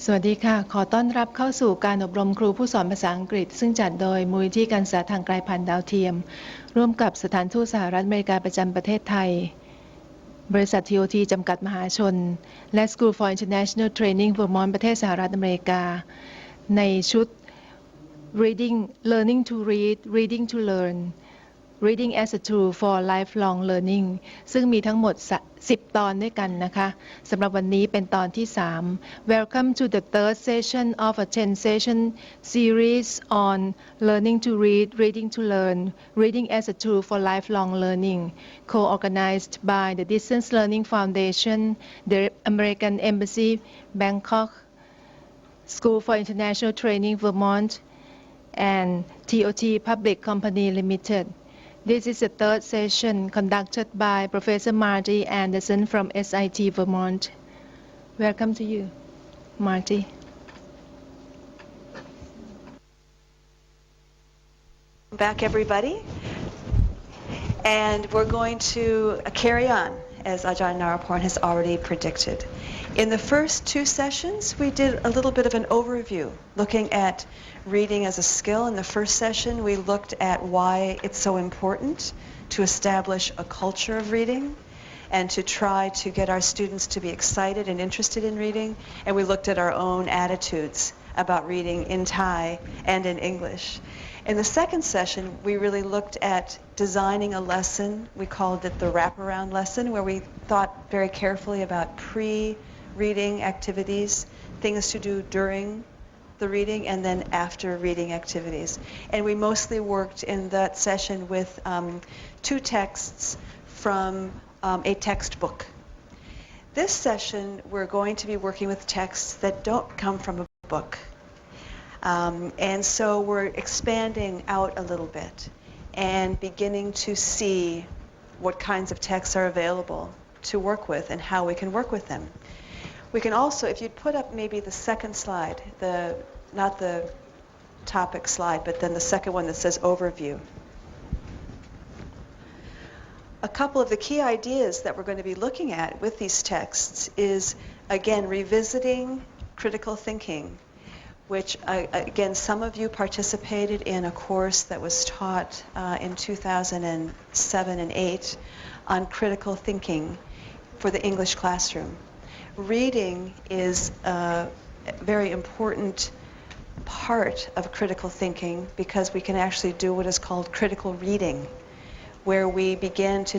สวัสดีค่ะขอต้อนรับเข้าสู่การอบรมครูผู้สอนภาษาอังกฤษซึ่งจัดโดยมูลนิธิการศึกษาทางไกลผ่านดาวเทียมร่วมกับสถานทูตสหรัฐอเมริกาประจำประเทศไทยบริษัท TOT จำกัดมหาชนและ School for International Training Vermont ประเทศสหรัฐอเมริกาในชุด Reading Learning to Read Reading to Learn Reading as a Tool for Lifelong Learning ซึ่งมีทั้งหมด10 ตอนด้วยกันนะคะสำหรับวันนี้เป็นตอนที่ 3 Welcome to the third session of a 10-session series on Learning to Read, Reading to Learn, Reading as a Tool for Lifelong Learning, co-organized by the Distance Learning Foundation, the American Embassy, Bangkok, School for International Training, Vermont, and TOT Public Company Limited.This is the third session conducted by Professor Marty Anderson from SIT Vermont. Welcome to you, Marty. Back, everybody. And we're going to carry on, as Ajahn Naraporn has already predicted. In the first 2 sessions, we did a little bit of an overview, looking at reading as a skill. In the first session, we looked at why it's so important to establish a culture of reading and to try to get our students to be excited and interested in reading. And we looked at our own attitudes about reading in Thai and in English. In the second session, we really looked at designing a lesson. We called it the wraparound lesson, where we thought very carefully about pre-reading activities, things to do during the reading, and then after reading activities. And we mostly worked in that session with 2 texts from a textbook. This session, we're going to be working with texts that don't come from a book.And so we're expanding out a little bit and beginning to see what kinds of texts are available to work with and how we can work with them. We can also, if you'd put up maybe the second slide, not the topic slide, but then the second one that says overview. A couple of the key ideas that we're going to be looking at with these texts is, again, revisiting critical thinking.Which, again, some of you participated in a course that was taught in 2007 and 8 on critical thinking for the English classroom. Reading is a very important part of critical thinking because we can actually do what is called critical reading, where we begin to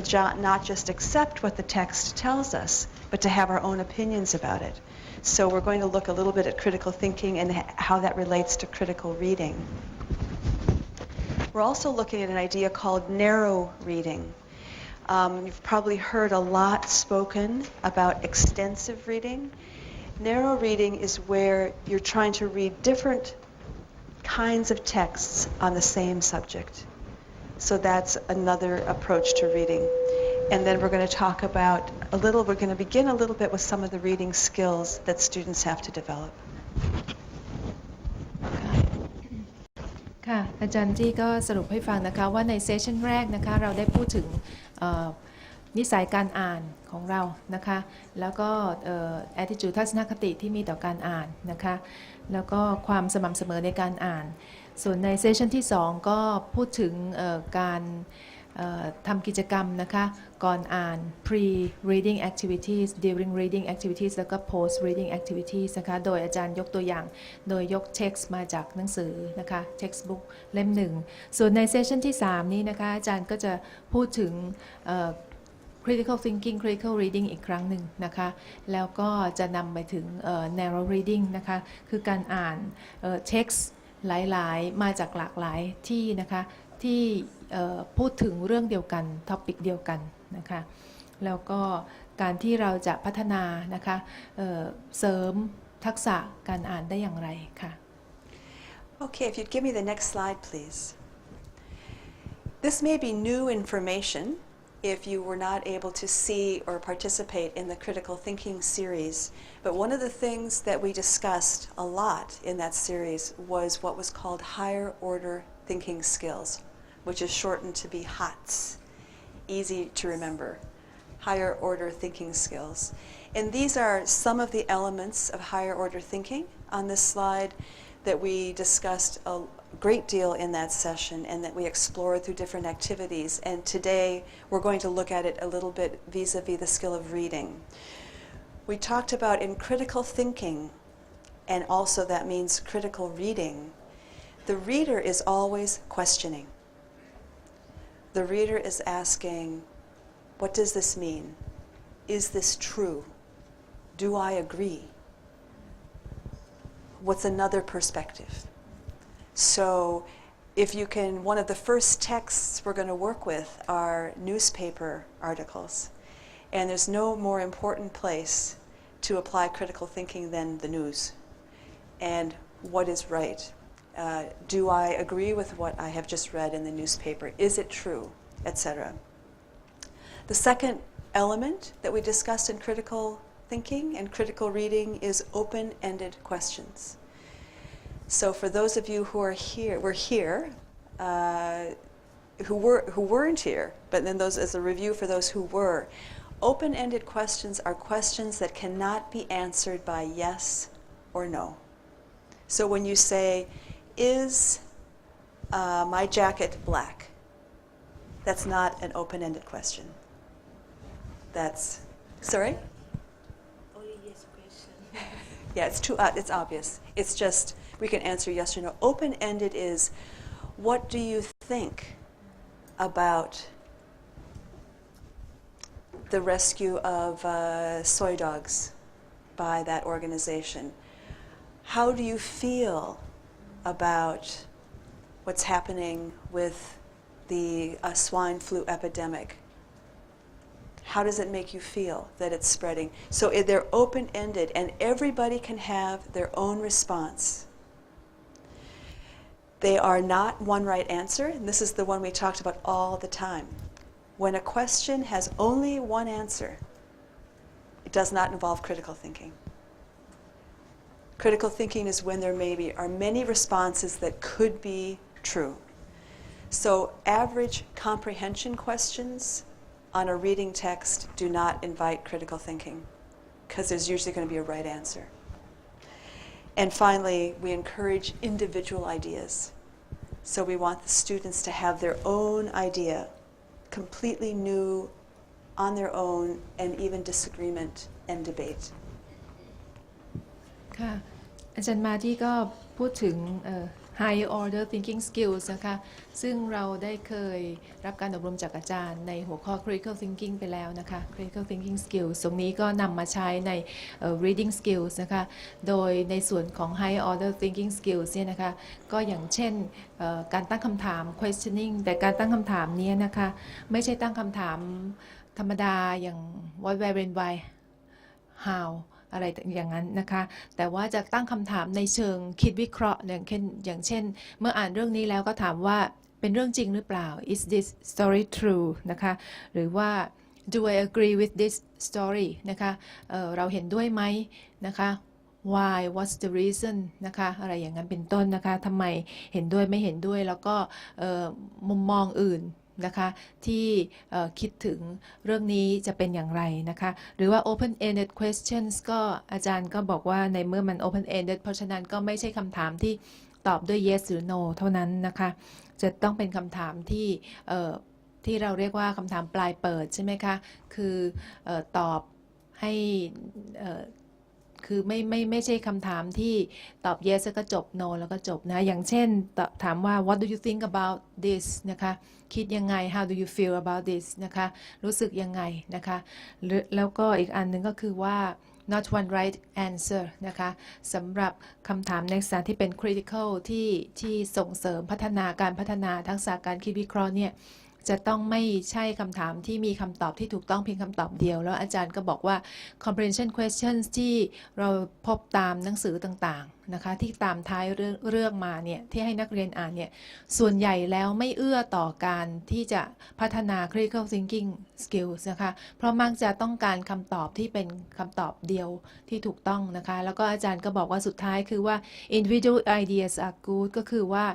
not just accept what the text tells us, but to have our own opinions about it.So we're going to look a little bit at critical thinking and how that relates to critical reading. We're also looking at an idea called narrow reading. You've probably heard a lot spoken about extensive reading. Narrow reading is where you're trying to read different kinds of texts on the same subject. So that's another approach to reading.And then we're going to talk about we're going to begin a little bit with some of the reading skills that students have to develop. ค่ะอาจารย์จี้ก็สรุปให้ฟังนะคะว่าในเซสชั่นแรกนะคะเราได้พูดถึงนิสัยการอ่านของเรานะคะแล้วก็ attitude ทัศนคติที่มีต่อการอ่านนะคะแล้วก็ความสม่ำเสมอในการอ่านส่วนในเซสชั่นที่2ก็พูดถึงการทำกิจกรรมนะคะก่อนอ่าน pre-reading activities during reading activities แล้วก็ post-reading activities นะคะโดยอาจารย์ยกตัวอย่างโดยยก text มาจากหนังสือนะคะ textbook เล่ม1ส่วนในเซสชั่นที่3นี้นะคะอาจารย์ก็จะพูดถึงcritical thinking critical reading อีกครั้งหนึ่งนะคะแล้วก็จะนำไปถึงnarrow reading นะคะคือการอ่านtext หลายๆมาจากหลากหลายที่นะคะที่พูดถึงเรื่องเดียวกันท็อปิกเดียวกันนะคะแล้วก็การที่เราจะพัฒนานะคะเสริมทักษะการอ่านได้อย่างไรค่ะ Okay, if you'd give me the next slide, please. This may be new information if you were not able to see or participate in the critical thinking series, but one of the things that we discussed a lot in that series was what was called higher order thinking skills, which is shortened to be HOTS, easy to remember. higher order thinking skills. And these are some of the elements of higher order thinking on this slide that we discussed a great deal in that session and that we explored through different activities. And today we're going to look at it a little bit vis-a-vis the skill of reading. We talked about in critical thinking, and also that means critical reading, the reader is always questioning. The reader is asking, what does this mean? Is this true? Do I agree? What's another perspective? So if you can, one of the first texts we're going to work with are newspaper articles. And there's no more important place to apply critical thinking than the news. And what is right? Do I agree with what I have just read in the newspaper? Is it true? Etc. The second element that we discussed in critical thinking and critical reading is open-ended questions. So for those of you who are here, who weren't here, but then those as a review for those who were, open-ended questions are questions that cannot be answered by yes or no. So when you say, is my jacket black? That's not an open-ended question. That's, sorry? Only yes question. Yeah, it's obvious. It's just, we can answer yes or no. Open-ended is, what do you think about the rescue of soy dogs by that organization? How do you feel about what's happening with the swine flu epidemic? How does it make you feel that it's spreading? So they're open-ended, and everybody can have their own response. They are not one right answer, and this is the one we talked about all the time. When a question has only one answer, it does not involve critical thinking. Critical thinking is when there are many responses that could be true. So average comprehension questions on a reading text do not invite critical thinking, because there's usually going to be a right answer. And finally, we encourage individual ideas. So we want the students to have their own idea, completely new, on their own, and even disagreement and debate. ค่ะอาจารย์มาที่ก็พูดถึงhigh order thinking skills นะคะซึ่งเราได้เคยรับการอบรมจากอาจารย์ในหัวข้อ critical thinking ไปแล้วนะคะ critical thinking skills ตรงนี้ก็นำมาใช้ในreading skills นะคะโดยในส่วนของ high order thinking skills เนี่ยนะคะก็อย่างเช่นการตั้งคำถาม questioning แต่การตั้งคำถามนี้นะคะไม่ใช่ตั้งคำถามธรรมดาอย่าง what where when why howอะไรอย่างนั้นนะคะแต่ว่าจะตั้งคำถามในเชิงคิดวิเคราะห์อย่างเช่นเมื่ออ่านเรื่องนี้แล้วก็ถามว่าเป็นเรื่องจริงหรือเปล่า is this story true นะคะหรือว่า do I agree with this story นะคะเราเห็นด้วยไหมนะคะ why what's the reason นะคะอะไรอย่างนั้นเป็นต้นนะคะทำไมเห็นด้วยไม่เห็นด้วยแล้วก็มุมมองอื่นนะคะที่คิดถึงเรื่องนี้จะเป็นอย่างไรนะคะหรือว่า open-ended questions ก็อาจารย์ก็บอกว่าในเมื่อมัน open-ended เพราะฉะนั้นก็ไม่ใช่คำถามที่ตอบด้วย yes หรือ no เท่านั้นนะคะจะต้องเป็นคำถามที่เราเรียกว่าคำถามปลายเปิดใช่ไหมคะคือตอบให้คือไม่ใช่คำถามที่ตอบ yes แล้วก็จบ no แล้วก็จบนะอย่างเช่นถามว่า what do you think about this นะคะคิดยังไง how do you feel about this นะคะรู้สึกยังไงนะคะแล้วก็อีกอันหนึ่งก็คือว่า not one right answer นะคะสำหรับคำถามในลักษณะที่เป็น critical ที่ส่งเสริมการพัฒนาทักษะการคิดวิเคราะห์เนี่ยจะต้องไม่ใช่คำถามที่มีคำตอบที่ถูกต้องเพียงคำตอบเดียวแล้วอาจารย์ก็บอกว่า comprehension questions ที่เราพบตามหนังสือต่างๆนะคะที่ตามท้ายเรื่องมาเนี่ยที่ให้นักเรียนอ่านเนี่ยส่วนใหญ่แล้วไม่เอื้อต่อการที่จะพัฒนา critical thinking skills นะคะเพราะมักจะต้องการคำตอบที่เป็นคำตอบเดียวที่ถูกต้องนะคะแล้วก็อาจารย์ก็บอกว่าสุดท้ายคือว่า individual ideas are good ก็คือว่า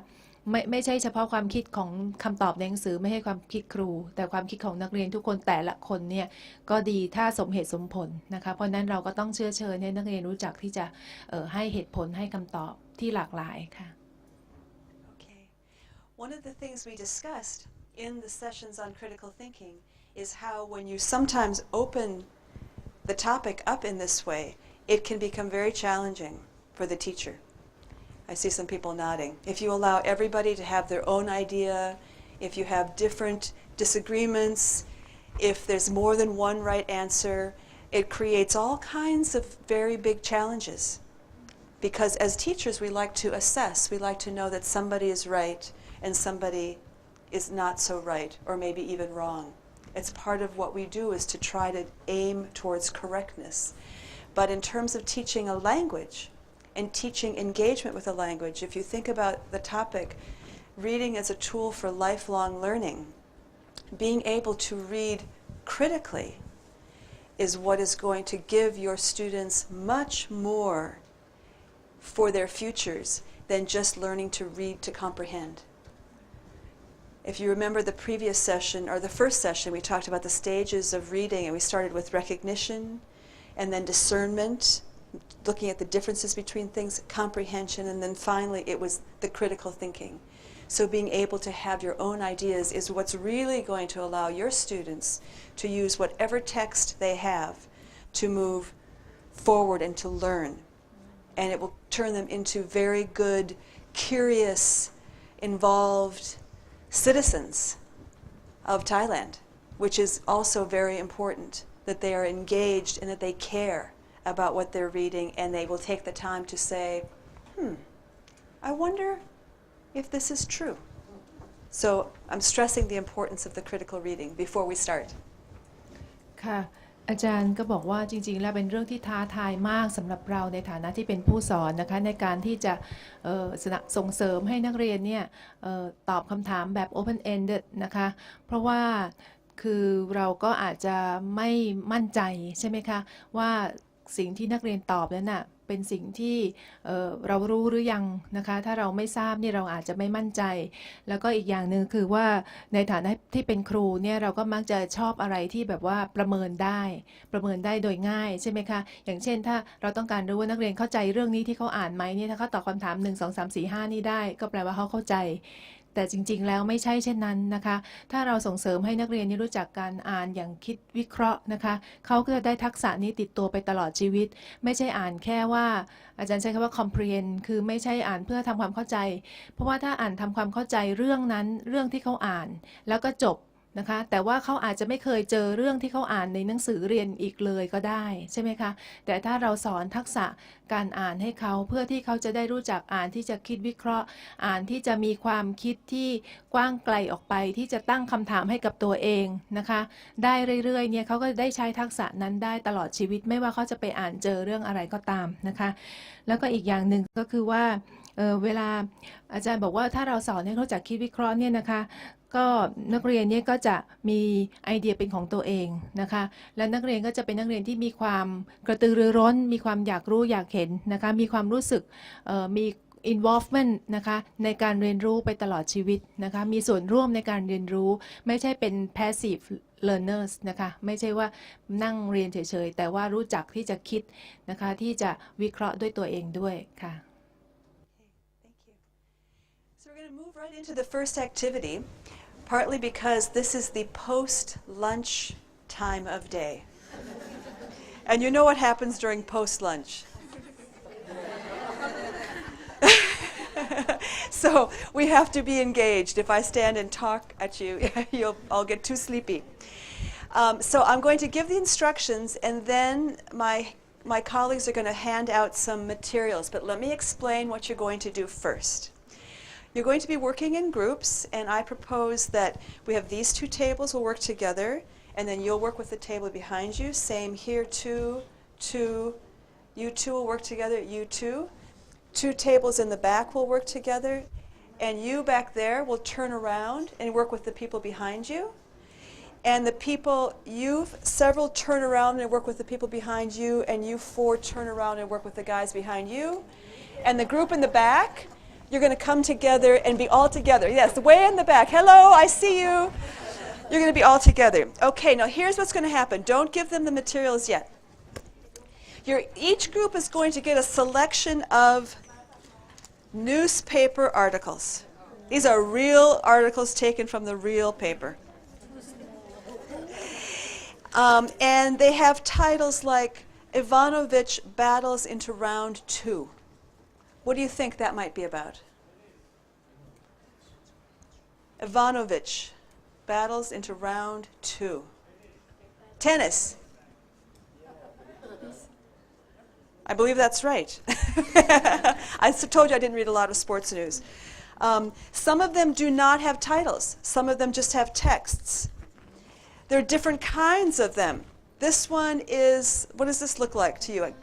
ไม่ใช่เฉพาะความคิดของคำตอบในหนังสือไม่ใช่ความคิดครู แต่ความคิดของนักเรียนทุกคนแต่ละคนเนี่ยก็ดีถ้าสมเหตุสมผลนะคะเพราะนั้นเราก็ต้องเชื้อเชิญให้นักเรียนรู้จักที่จะให้เหตุผลให้คำตอบที่หลากหลายค่ะ Okay. One of the things we discussed in the sessions on critical thinking is how when you sometimes open the topic up in this way, it can become very challenging for the teacher. I see some people nodding. If you allow everybody to have their own idea, if you have different disagreements, if there's more than one right answer, it creates all kinds of very big challenges. Because as teachers, we like to assess. We like to know that somebody is right and somebody is not so right, or maybe even wrong. It's part of what we do is to try to aim towards correctness. But in terms of teaching a language and teaching engagement with a language, if you think about the topic, reading as a tool for lifelong learning, being able to read critically is what is going to give your students much more for their futures than just learning to read to comprehend. If you remember the previous session, or the first session, we talked about the stages of reading, and we started with recognition, and then discernment, looking at the differences between things, comprehension, and then finally it was the critical thinking. So being able to have your own ideas is what's really going to allow your students to use whatever text they have to move forward and to learn. And it will turn them into very good, curious, involved citizens of Thailand, which is also very important, that they are engaged and that they care about what they're reading, and they will take the time to say, I wonder if this is true. So I'm stressing the importance of the critical reading before we start. ค่ะอาจารย์ก็บอกว่าจริงๆแล้วเป็นเรื่องที่ท้าทายมากสำหรับเราในฐานะที่เป็นผู้สอนนะคะในการที่จะส่งเสริมให้นักเรียนเนี่ยตอบคำถามแบบ open ended นะคะเพราะว่าคือเราก็อาจจะไม่มั่นใจใช่ไหมคะว่าสิ่งที่นักเรียนตอบนั้นน่ะเป็นสิ่งที่เรารู้หรือยังนะคะถ้าเราไม่ทราบนี่เราอาจจะไม่มั่นใจแล้วก็อีกอย่างหนึ่งคือว่าในฐานะที่เป็นครูเนี่ยเราก็มักจะชอบอะไรที่แบบว่าประเมินได้โดยง่ายใช่ไหมคะอย่างเช่นถ้าเราต้องการรู้ว่านักเรียนเข้าใจเรื่องนี้ที่เขาอ่านไหมเนี่ยถ้าเขาตอบคำถาม1 2 3 4 5นี่ได้ก็แปลว่าเขาเข้าใจแต่จริงๆแล้วไม่ใช่เช่นนั้นนะคะถ้าเราส่งเสริมให้นักเรียนรู้จักการอ่านอย่างคิดวิเคราะห์นะคะเขาก็จะได้ทักษะนี้ติดตัวไปตลอดชีวิตไม่ใช่อ่านแค่ว่าอาจารย์ใช้คำว่า comprehend คือไม่ใช่อ่านเพื่อทำความเข้าใจเพราะว่าถ้าอ่านทำความเข้าใจเรื่องนั้นเรื่องที่เขาอ่านแล้วก็จบนะคะแต่ว่าเขาอาจจะไม่เคยเจอเรื่องที่เขาอ่านในหนังสือเรียนอีกเลยก็ได้ใช่ไหมคะแต่ถ้าเราสอนทักษะการอ่านให้เขาเพื่อที่เขาจะได้รู้จักอ่านที่จะคิดวิเคราะห์อ่านที่จะมีความคิดที่กว้างไกลออกไปที่จะตั้งคำถามให้กับตัวเองนะคะได้เรื่อยๆเนี่ยเขาก็ได้ใช้ทักษะนั้นได้ตลอดชีวิตไม่ว่าเขาจะไปอ่านเจอเรื่องอะไรก็ตามนะคะแล้วก็อีกอย่างหนึ่งก็คือว่าเวลาอาจารย์บอกว่าถ้าเราสอนให้รู้จักคิดวิเคราะห์เนี่ยนะคะก็นักเรียนเนี่ยก็จะมีไอเดียเป็นของตัวเองนะคะและนักเรียนก็จะเป็นนักเรียนที่มีความกระตือรือร้นมีความอยากรู้อยากเห็นนะคะมีความรู้สึกมี involvement นะคะในการเรียนรู้ไปตลอดชีวิตนะคะมีส่วนร่วมในการเรียนรู้ไม่ใช่เป็น passive learners นะคะไม่ใช่ว่านั่งเรียนเฉยๆแต่ว่ารู้จักที่จะคิดนะคะที่จะวิเคราะห์ด้วยตัวเองด้วยค่ะ So we're going to move right into the first activity, partly because this is the post-lunch time of day. And you know what happens during post-lunch. So we have to be engaged. If I stand and talk at you, I'll get too sleepy. So I'm going to give the instructions, and then my colleagues are going to hand out some materials. But let me explain what you're going to do first. You're going to be working in groups, and I propose that we have these two tables will work together, and then you'll work with the table behind you. Same here, two. You two will work together, you two. Two tables in the back will work together, and you back there will turn around and work with the people behind you. And the people, several turn around and work with the people behind you, and you 4 turn around and work with the guys behind you. And the group in the back, You're going to come together and be all together. Yes, way in the back. Hello, I see you. You're going to be all together. Okay, now here's what's going to happen. Don't give them the materials yet. Each group is going to get a selection of newspaper articles. These are real articles taken from the real paper. And they have titles like Ivanovic battles into round 2. What do you think that might be about? Ivanovic battles into round 2. Tennis. I believe that's right. I told you I didn't read a lot of sports news. Some of them do not have titles. Some of them just have texts. There are different kinds of them. This one is, what does this look like to you?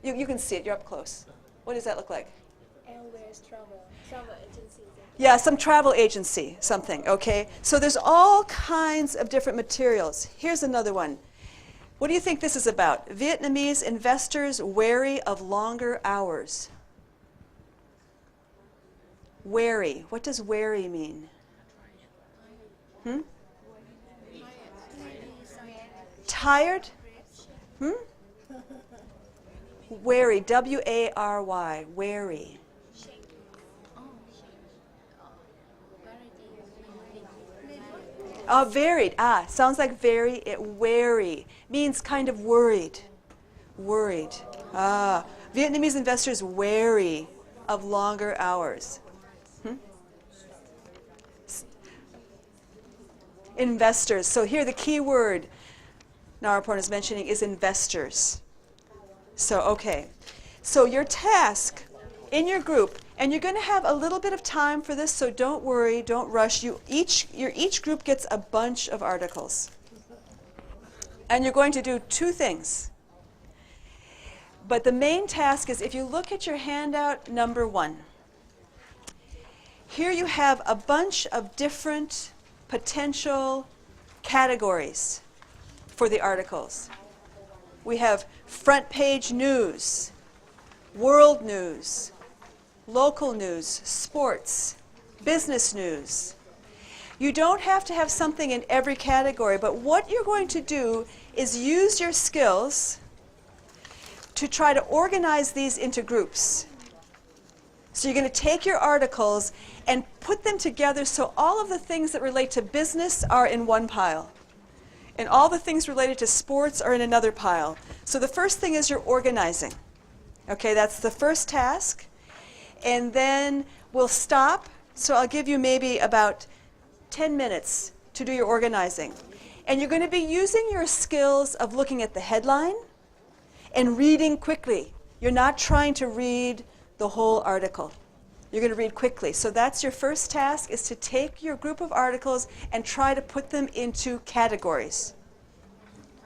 You can see it, you're up close. What does that look like? Airways travel agency. Yeah, some travel agency, something, okay? So there's all kinds of different materials. Here's another one. What do you think this is about? Vietnamese investors wary of longer hours. Wary. What does wary mean? Tired? Wary. W-A-R-Y. Wary. Varied. Sounds like very. Wary means kind of worried. Worried. Vietnamese investors wary of longer hours. Investors. So here the key word Naraporn is mentioning is investors. So, okay. So your task in your group, and you're going to have a little bit of time for this, so don't worry, don't rush. Each group gets a bunch of articles. And you're going to do 2 things. But the main task is, if you look at your handout number 1, here you have a bunch of different potential categories for the articles. We have front page news, world news, local news, sports, business news. You don't have to have something in every category, but what you're going to do is use your skills to try to organize these into groups. So you're going to take your articles and put them together so all of the things that relate to business are in one pile, and all the things related to sports are in another pile. So the first thing is you're organizing. Okay, that's the first task. And then we'll stop. So I'll give you maybe about 10 minutes to do your organizing. And you're going to be using your skills of looking at the headline and reading quickly. You're not trying to read the whole article. You're going to read quickly. So that's your first task, is to take your group of articles and try to put them into categories.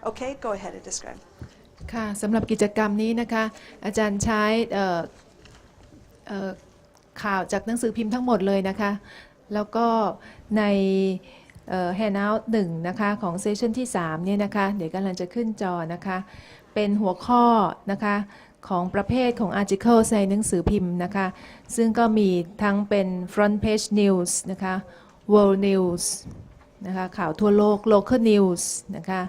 Okay, go ahead and describe. ค่ะสำหรับกิจกรรมนี้นะคะอาจารย์ใช้ข่าวจากหนังสือพิมพ์ทั้งหมดเลยนะคะแล้วก็ในhandout 1นะคะของเซสชันที่3เนี่ยนะคะเดี๋ยวกำลังจะขึ้นจอนะคะเป็นหัวข้อนะคะของประเภทของ articles ในหนังสือพิมพ์นะคะซึ่งก็มีทั้งเป็น front page news นะคะ world news นะคะข่าวทั่วโลก local news นะคะ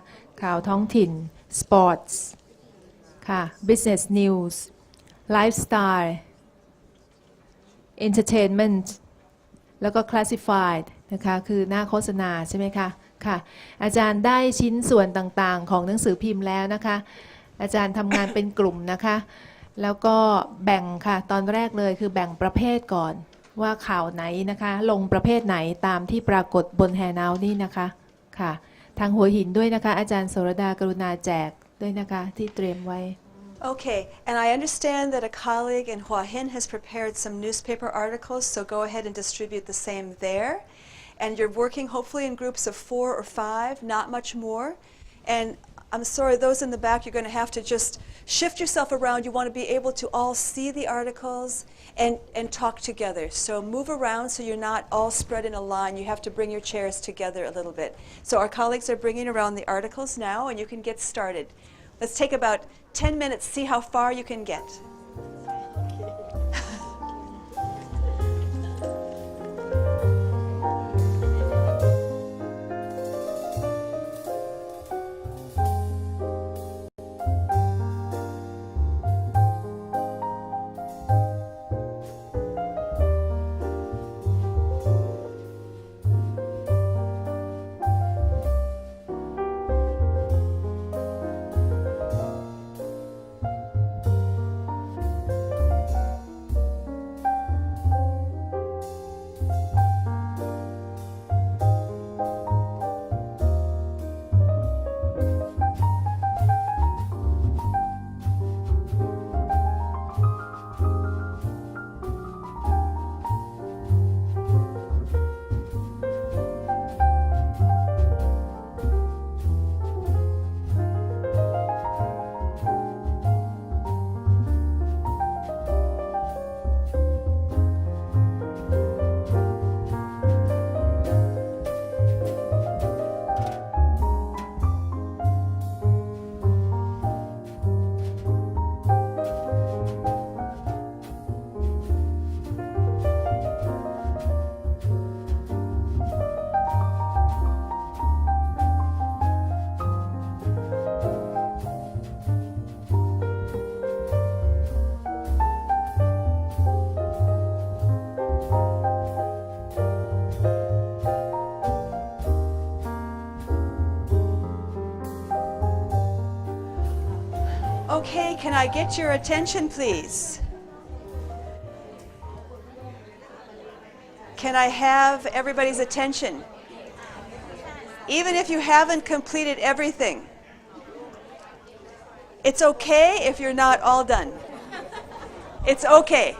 ข่าวท้องถิ่น sports ค่ะ business news lifestyle entertainment แล้วก็ classified นะคะคือหน้าโฆษณาใช่ไหมคะค่ะอาจารย์ได้ชิ้นส่วนต่างๆของหนังสือพิมพ์แล้วนะคะอาจารย์ทำงานเป็นกลุ่มนะคะแล้วก็แบ่งค่ะตอนแรกเลยคือแบ่งประเภทก่อนว่าข่าวไหนนะคะลงประเภทไหนตามที่ปรากฏบนแฮนด์เอาท์นี่นะคะค่ะทางหัวหินด้วยนะคะอาจารย์โสรดากรุณาแจกด้วยนะคะที่เตรียมไว้ Okay, and I understand that a colleague in Hua Hin has prepared some newspaper articles, so go ahead and distribute the same there. And you're working hopefully in groups of 4 or 5, not much more. And I'm sorry, those in the back, you're going to have to just shift yourself around. You want to be able to all see the articles and talk together. So move around so you're not all spread in a line. You have to bring your chairs together a little bit. So our colleagues are bringing around the articles now, and you can get started. Let's take about 10 minutes, see how far you can get. Okay, can I get your attention, please? Can I have everybody's attention? Even if you haven't completed everything. It's okay if you're not all done. It's okay.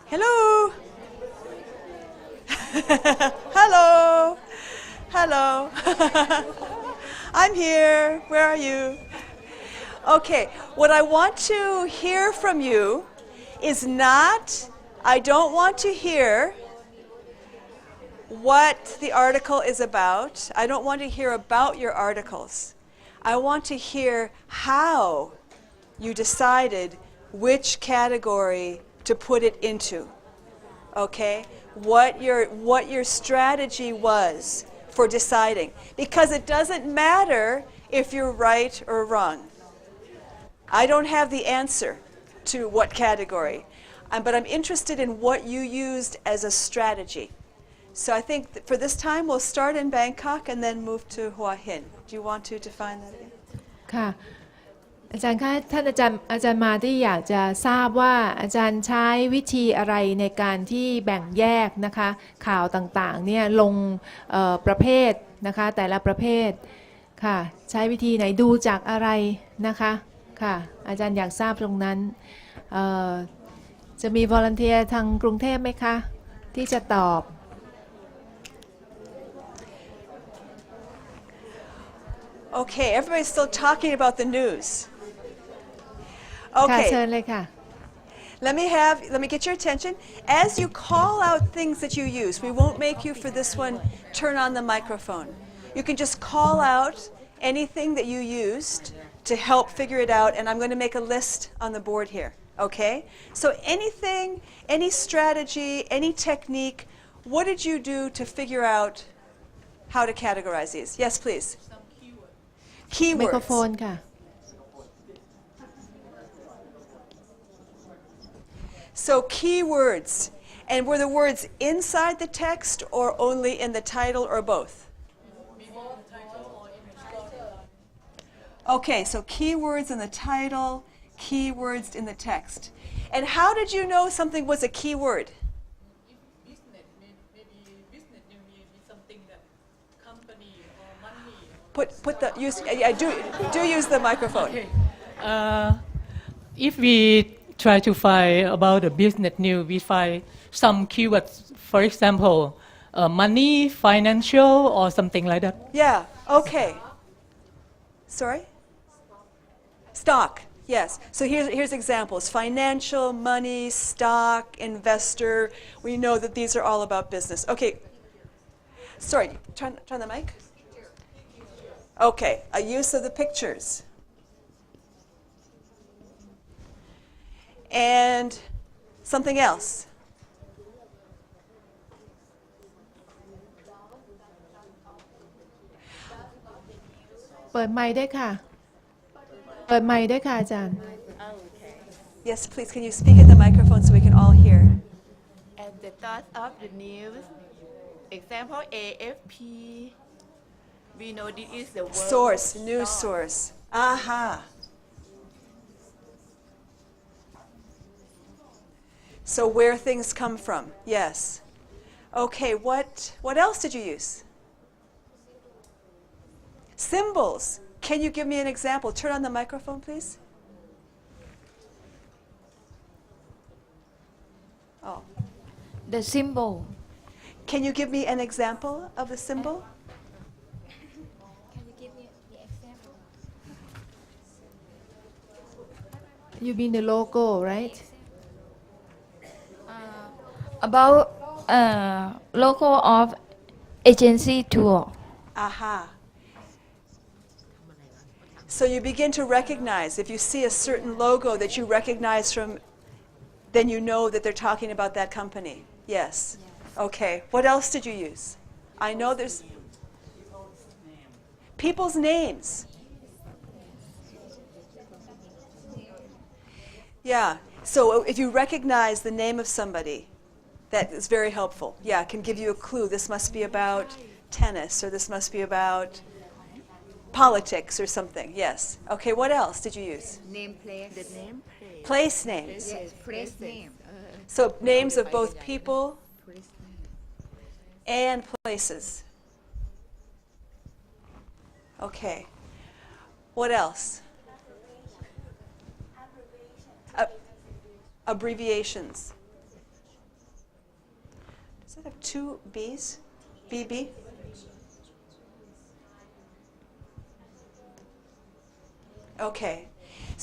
Hello. Hello. Hello. I'm here. Where are you? Okay, what I want to hear from you is not, I don't want to hear what the article is about. I don't want to hear about your articles. I want to hear how you decided which category to put it into. Okay? What your strategy was for deciding. Because it doesn't matter if you're right or wrong. I don't have the answer to what category, but I'm interested in what you used as a strategy. So I think that for this time we'll start in Bangkok and then move to Hua Hin. Do you want to define that again? ค่ะอาจารย์คะท่านอาจารย์มาที่อยากจะทราบว่าอาจารย์ใช้วิธีอะไรในการที่แบ่งแยกนะคะข่าวต่างๆเนี่ยลงประเภทนะคะแต่ละประเภทค่ะใช้วิธีไหนดูจากอะไรนะคะค่ะอาจารย์อยากทราบตรงนั้นจะมีวอลันเทียร์ทางกรุงเทพไหมคะที่จะตอบ Okay, everybody's still talking about the news. ค่ะ Okay, เชิญเลยค่ะ let me get your attention. As you call out things that you use, we won't make you for this one turn on the microphone. You can just call out anything that you used to help figure it out, and I'm going to make a list on the board here. Okay? So anything, any strategy, any technique, what did you do to figure out how to categorize these? Yes, please. ไมโครโฟ Keywords. นค่ะ So keywords. And were the words inside the text or only in the title or both? Okay, so keywords in the title, keywords in the text. And how did you know something was a keyword? Business, maybe business new may be something that company or money. Do use the microphone. Okay. If we try to find about the business new, we find some keywords. For example, money, financial, or something like that. Yeah, okay. Sorry? Stock, yes. So here's examples. Financial, money, stock, investor. We know that these are all about business. Okay. Sorry, turn the mic. Okay, a use of the pictures. And something else.เปิดไมค์ด้วยค่ะ เปิดไมค์ด้วยค่ะอาจารย์ Yes, please, can you speak in the microphone so we can all hear? At the start of the news, example AFP, we know this is the word Source, news source. Aha. So where things come from, yes. Okay, what else did you use? Symbols. Can you give me an example? Turn on the microphone, please. Oh. The symbol. Can you give me an example of the symbol? Can you give me the example? You mean the logo, right? About logo of agency tour. Aha. So you begin to recognize, if you see a certain logo that you recognize from, then you know that they're talking about that company. Yes. Okay. What else did you use? I know there's people's names. Yeah. So if you recognize the name of somebody, that is very helpful. Yeah, it can give you a clue. This must be about tennis, or this must be about politics or something, yes. Okay, what else did you use? Name place. The name place. Place names. Yes, place name. So names of both people and places. Okay. What else? Abbreviations. Does that have two B's? BB? Okay.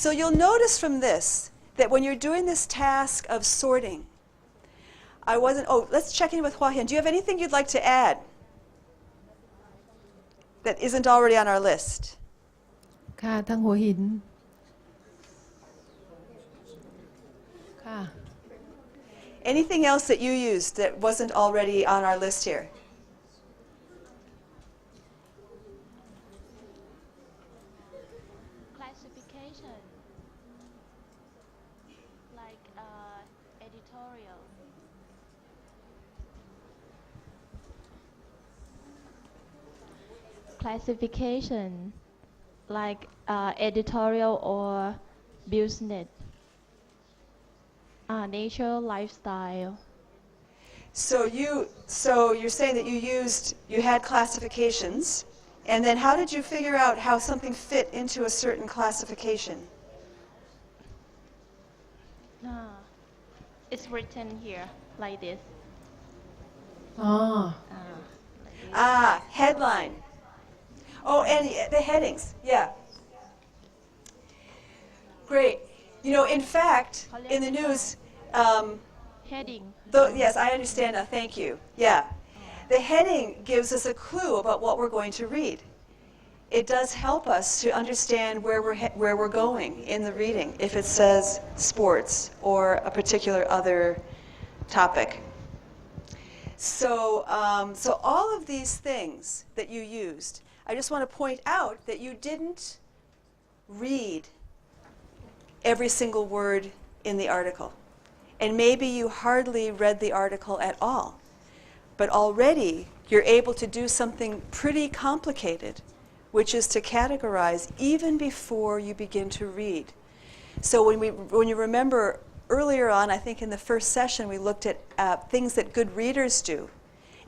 So you'll notice from this that when you're doing this task of sorting, let's check in with Hua Hian. Do you have anything you'd like to add that isn't already on our list? ค่ะทั้งหัวหินค่ะ Anything else that you used that wasn't already on our list here? Classification, like editorial. Classification, like editorial or business. Nature, lifestyle. So you're saying that you had classifications, and then how did you figure out how something fit into a certain classification? It's written here like this. อ๋อ Headline. Oh, and the headings. Yeah. Great. You know, in fact, in the news, Heading. yes, I understand now. Thank you. Yeah. The heading gives us a clue about what we're going to read. It does help us to understand where we're going in the reading, if it says sports or a particular other topic. So all of these things that you used, I just want to point out that you didn't read every single word in the article. And maybe you hardly read the article at all. But already you're able to do something pretty complicated, which is to categorize even before you begin to read. So when you remember earlier on, I think in the first session, we looked at things that good readers do.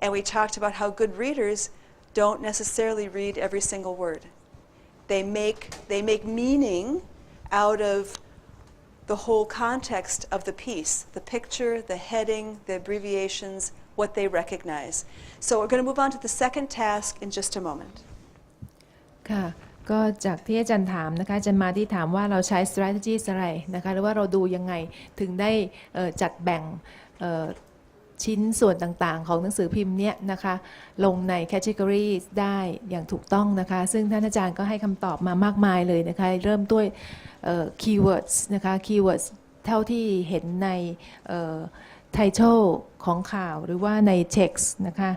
And we talked about how good readers don't necessarily read every single word. They make meaning out of the whole context of the piece, the picture, the heading, the abbreviations, what they recognize. So we're going to move on to the second task in just a moment. ค่ะก็จากที่อาจารย์ถามนะคะอาจารย์มาที่ถามว่าเราใช้ strategies อะไรนะคะหรือว่าเราดูยังไงถึงได้จัดแบ่งชิ้นส่วนต่างๆของหนังสือพิมพ์เนี้ยนะคะลงใน category ได้อย่างถูกต้องนะคะซึ่งท่านอาจารย์ก็ให้คำตอบมามากมายเลยนะคะเริ่มด้วยkeywords นะคะ keywords เท่าที่เห็นในtitle ของข่าวหรือว่าใน text นะคะ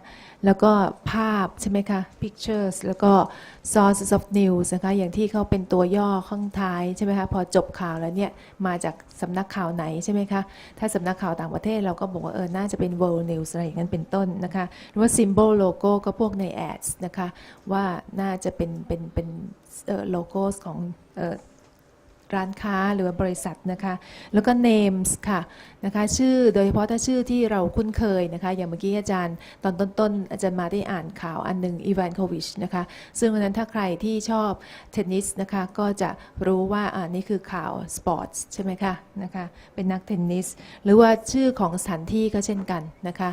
แล้วก็ภาพใช่ไหมคะ pictures แล้วก็ sources of news นะคะอย่างที่เขาเป็นตัวย่อข้างท้ายใช่ไหมคะพอจบข่าวแล้วเนี่ยมาจากสำนักข่าวไหนใช่ไหมคะถ้าสำนักข่าวต่างประเทศเราก็บอกว่าน่าจะเป็น world news อะไรอย่างนั้นเป็นต้นนะคะหรือว่า symbol logo ก็พวกใน ads นะคะว่าน่าจะเป็นlogos ของร้านค้าหรือว่าบริษัทนะคะแล้วก็ names ค่ะนะคะชื่อโดยเฉพาะถ้าชื่อที่เราคุ้นเคยนะคะอย่างเมื่อกี้อาจารย์ตอนต้นอาจารย์มาได้อ่านข่าวอันหนึ่งอีวานโควิชนะคะซึ่งวันนั้นถ้าใครที่ชอบเทนนิสนะคะก็จะรู้ว่านี่คือข่าวสปอร์ตใช่ไหมคะนะคะเป็นนักเทนนิสหรือว่าชื่อของสถานที่ก็เช่นกันนะคะ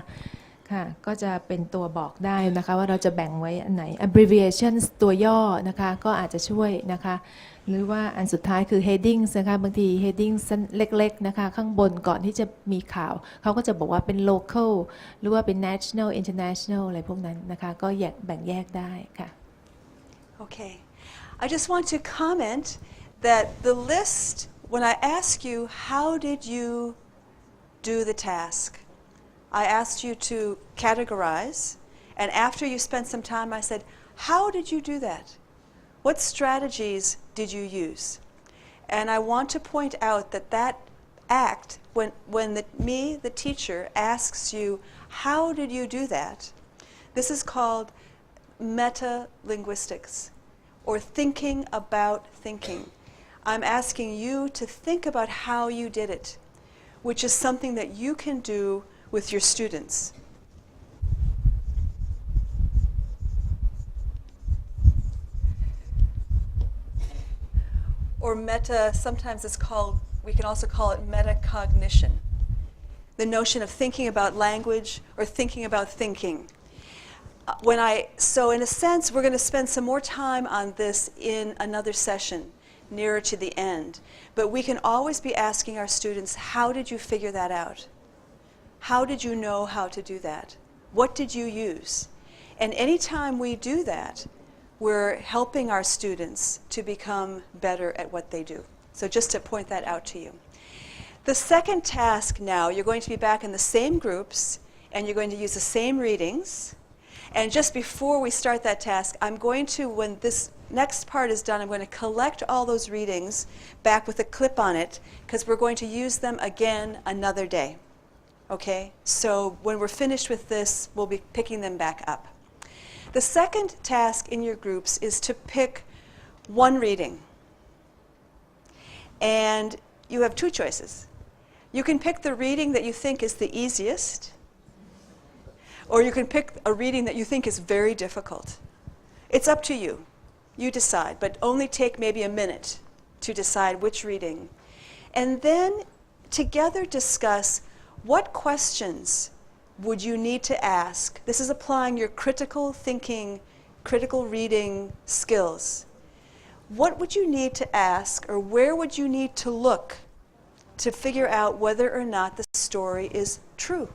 ค่ะก็จะเป็นตัวบอกได้นะคะว่าเราจะแบ่งไว้อันไหน abbreviations ตัวย่อนะคะก็อาจจะช่วยนะคะหรือว่าอันสุดท้ายคือ headings นะคะบางที headings เล็กๆนะคะข้างบนก่อนที่จะมีข่าวเขาก็จะบอกว่าเป็น local หรือว่าเป็น national international อะไรพวกนั้นนะคะก็แบ่งแยกได้ค่ะ Okay. I just want to comment that the list, when I ask you, how did you do the task? I asked you to categorize, and after you spent some time, I said, how did you do that? What strategies did you use? And I want to point out that act, when the teacher, asks you, how did you do that? This is called meta-linguistics, or thinking about thinking. I'm asking you to think about how you did it, which is something that you can do with your students. Or meta, sometimes it's called, we can also call it metacognition. The notion of thinking about language or thinking about thinking. So in a sense, we're going to spend some more time on this in another session nearer to the end. But we can always be asking our students, how did you figure that out? How did you know how to do that? What did you use? And anytime we do that, we're helping our students to become better at what they do. So just to point that out to you. The second task now, you're going to be back in the same groups, and you're going to use the same readings. And just before we start that task, I'm going to, when this next part is done, I'm going to collect all those readings back with a clip on it, because we're going to use them again another day. Okay? So when we're finished with this, we'll be picking them back up. The second task in your groups is to pick one reading. And you have two choices. You can pick the reading that you think is the easiest, or you can pick a reading that you think is very difficult. It's up to you. You decide, but only take maybe a minute to decide which reading. And then together discuss what questions would you need to ask. This is applying your critical thinking, critical reading skills. What would you need to ask, or where would you need to look to figure out whether or not the story is true?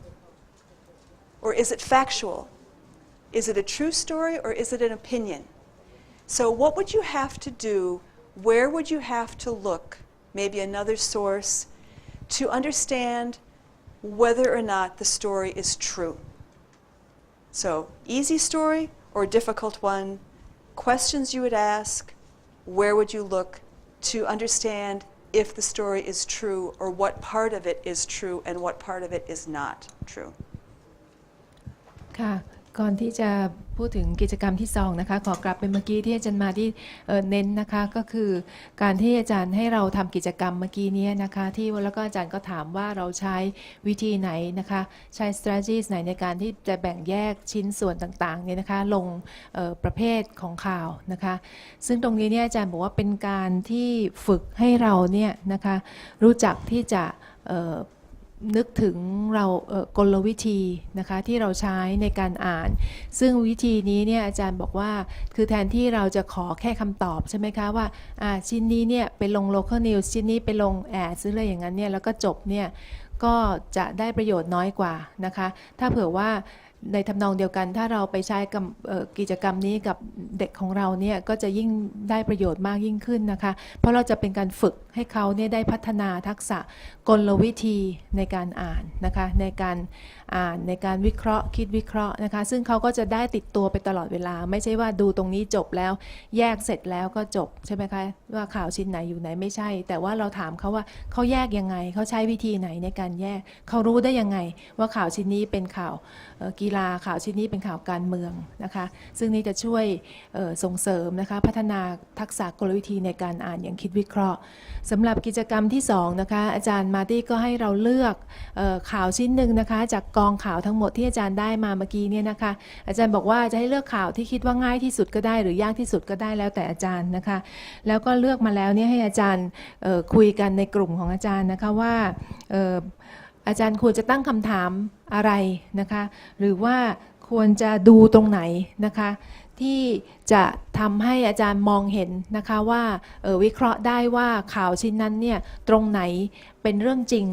Or is it factual? Is it a true story, or is it an opinion? So what would you have to do? Where would you have to look? Maybe another source to understand whether or not the story is true. So easy story or difficult one, questions you would ask, where would you look to understand if the story is true, or what part of it is true and what part of it is not true. ค่ะก่อนที่จะพูดถึงกิจกรรมที่2นะคะขอกลับไปเมื่อกี้ที่อาจารย์มาที่เน้นนะคะก็คือการที่อาจารย์ให้เราทำกิจกรรมเมื่อกี้นี้นะคะที่แล้วก็อาจารย์ก็ถามว่าเราใช้วิธีไหนนะคะใช้ strategies ไหนในการที่จะแบ่งแยกชิ้นส่วนต่างๆเนี่ยนะคะลงประเภทของข่าวนะคะซึ่งตรงนี้เนี่ยอาจารย์บอกว่าเป็นการที่ฝึกให้เราเนี่ยนะคะรู้จักที่จะนึกถึงเรากลวิธีนะคะที่เราใช้ในการอ่านซึ่งวิธีนี้เนี่ยอาจารย์บอกว่าคือแทนที่เราจะขอแค่คำตอบใช่ไหมคะว่าชิ้นนี้เนี่ยไปลง local news ชิ้นนี้ไปลงแอดซื้ออะไรอย่างนั้นเนี่ยแล้วก็จบเนี่ยก็จะได้ประโยชน์น้อยกว่านะคะถ้าเผื่อว่าในทำนองเดียวกันถ้าเราไปใช้กิจกรรมนี้กับเด็กของเราเนี่ยก็จะยิ่งได้ประโยชน์มากยิ่งขึ้นนะคะเพราะเราจะเป็นการฝึกให้เขาเนี่ยได้พัฒนาทักษะกลวิธีในการอ่านนะคะในการอ่านในการวิเคราะห์คิดวิเคราะห์นะคะซึ่งเขาก็จะได้ติดตัวไปตลอดเวลาไม่ใช่ว่าดูตรงนี้จบแล้วแยกเสร็จแล้วก็จบใช่ไหมคะว่าข่าวชิ้นไหนอยู่ไหนไม่ใช่แต่ว่าเราถามเขาว่าเขาแยกยังไงเขาใช้วิธีไหนในการแยกเขารู้ได้ยังไงว่าข่าวชิ้นนี้เป็นข่าวกีฬาข่าวชิ้นนี้เป็นข่าวการเมืองนะคะซึ่งนี่จะช่วยส่งเสริมนะคะพัฒนาทักษะกลวิธีในการอ่านอย่างคิดวิเคราะห์สำหรับกิจกรรมที่2นะคะอาจารย์มาร์ตี้ก็ให้เราเลือกข่าวชิ้นหนึ่งนะคะจากกองข่าวทั้งหมดที่อาจารย์ได้มาเมื่อกี้เนี่ยนะคะอาจารย์บอกว่าจะให้เลือกข่าวที่คิดว่าง่ายที่สุดก็ได้หรือยากที่สุดก็ได้แล้วแต่อาจารย์นะคะแล้วก็เลือกมาแล้วเนี่ยให้อาจารย์คุยกันในกลุ่มของอาจารย์นะคะว่าอาจารย์ควรจะตั้งคำถามอะไรนะคะหรือว่าควรจะดูตรงไหนนะคะที่จะทำให้อาจารย์มองเห็นนะคะว่าวิเคราะห์ได้ว่าข่าวชิ้นนั้นเนี่ยตรงไหนเป็นเรื่องจริง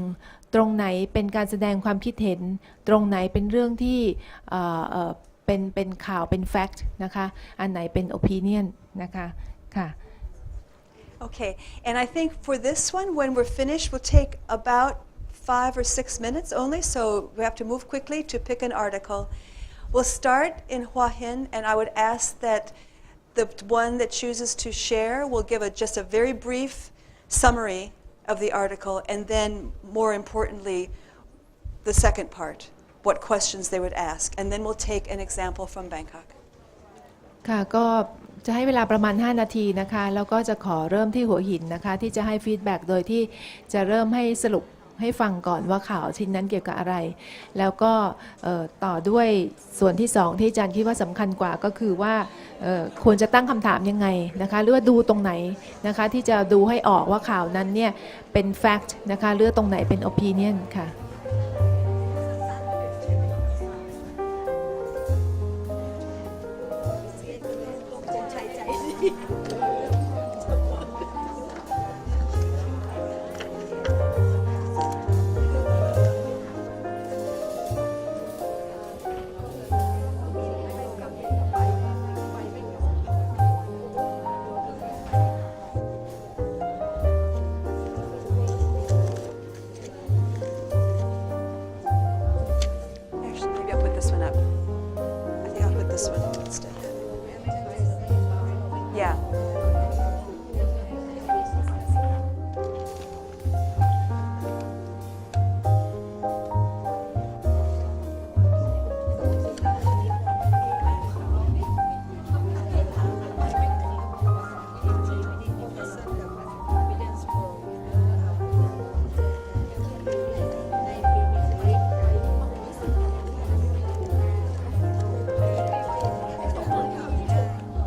ตรงไหนเป็นการแสดงความคิดเห็นตรงไหนเป็นเรื่องที่เป็นข่าวเป็น fact นะคะอันไหนเป็น opinion นะคะค่ะ Okay, and I think for this one, when we're finished, we'll take about 5 or 6 minutes only, so we have to move quickly to pick an article. We'll start in Hua Hin, and I would ask that the one that chooses to share will give just a very brief summary of the article, and then, more importantly, the second part, what questions they would ask, and then we'll take an example from Bangkok. ค่ะก็ จะให้เวลาประมาณ 5 นาทีนะคะ แล้วก็จะขอเริ่มที่หัวหินนะคะ ที่จะให้ฟีดแบ็กโดยที่จะเริ่มให้สรุปให้ฟังก่อนว่าข่าวชิ้นนั้นเกี่ยวกับอะไร แล้วก็ต่อด้วยส่วนที่ 2 ที่อาจารย์คิดว่าสำคัญกว่าก็คือว่าควรจะตั้งคำถามยังไงนะคะหรือว่าดูตรงไหนนะคะที่จะดูให้ออกว่าข่าวนั้นเนี่ยเป็น fact นะคะหรือตรงไหนเป็น opinion ค่ะ Actually, maybe I'll put this one up. I think I'll put this one instead. Yeah.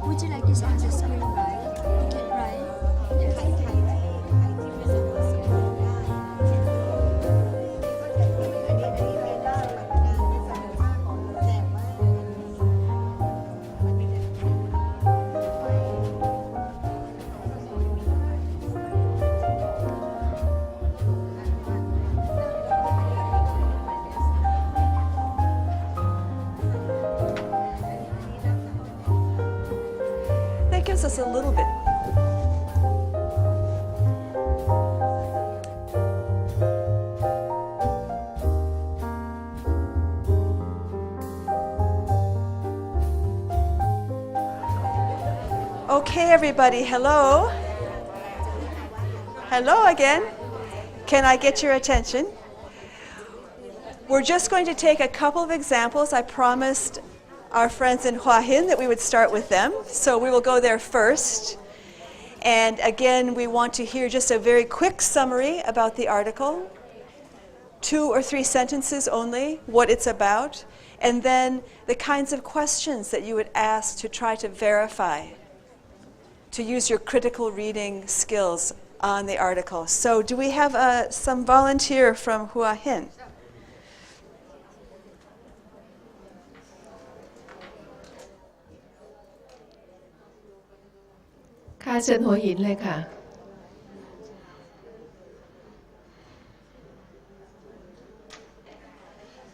Would you like this answer summary, right? Okay, right? Yes. That gives us a little bit. Okay, everybody, hello. Hello again. Can I get your attention? We're just going to take a couple of examples. I promised our friends in Hua Hin that we would start with them, so we will go there first. And again, we want to hear just a very quick summary about the article, 2 or 3 sentences only, what it's about, and then the kinds of questions that you would ask to try to verify, to use your critical reading skills on the article. So do we have some volunteer from Hua Hin? ค่ะเชิญหัวหินเลยค่ะ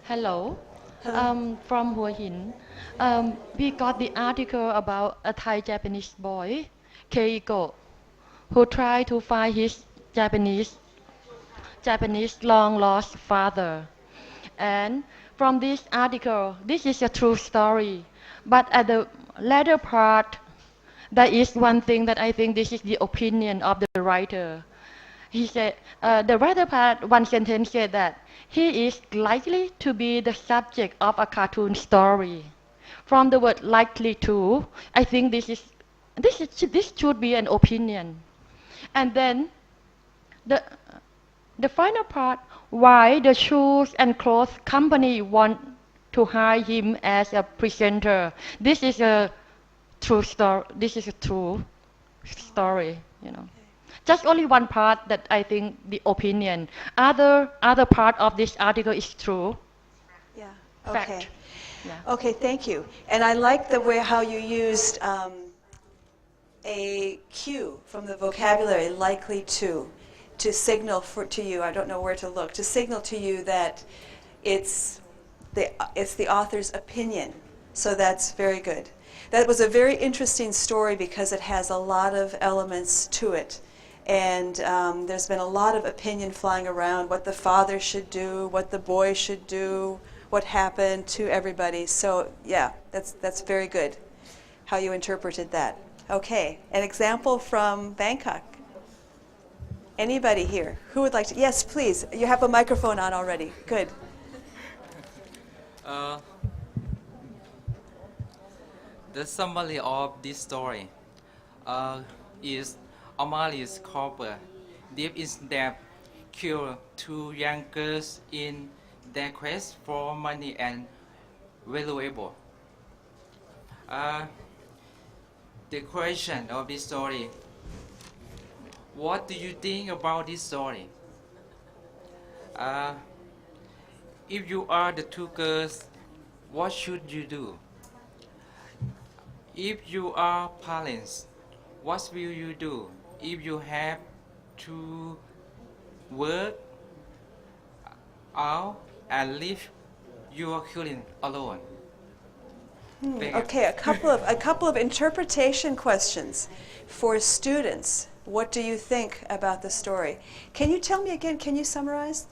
Hello. From Hua Hin. We got the article about a Thai Japanese boy, Keiko, who tried to find his Japanese long lost father. And from this article, this is a true story. But at the latter part, there is one thing that I think this is the opinion of the writer. He said, the latter part, one sentence said that he is likely to be the subject of a cartoon story. From the word likely to, I think this should be an opinion. And then the final part, why the shoes and clothes company want to hire him as a presenter. This is a true story. This is a true story, you know. Just only one part that I think the opinion. Other part of this article is true. Yeah. Fact. Okay. Yeah. Okay, thank you. And I like the way how you used a cue from the vocabulary, likely to signal to you, I don't know where to look, to signal to you that it's the author's opinion. So that's very good. That was a very interesting story because it has a lot of elements to it. And there's been a lot of opinion flying around, what the father should do, what the boy should do, what happened to everybody. So yeah, that's very good, how you interpreted that. Okay, an example from Bangkok. Anybody here? Who would like to? Yes, please. You have a microphone on already. Good. The summary of this story is Amalis Cooper deep in depth killed two young girls in their quest for money and valuable. The question of this story: what do you think about this story? If you are the two girls, what should you do? If you are parents, what will you do if you have to work out and leave your children alone? Thank you. Okay, a couple of interpretation questions for students. What do you think about the story? Can you tell me again, can you summarize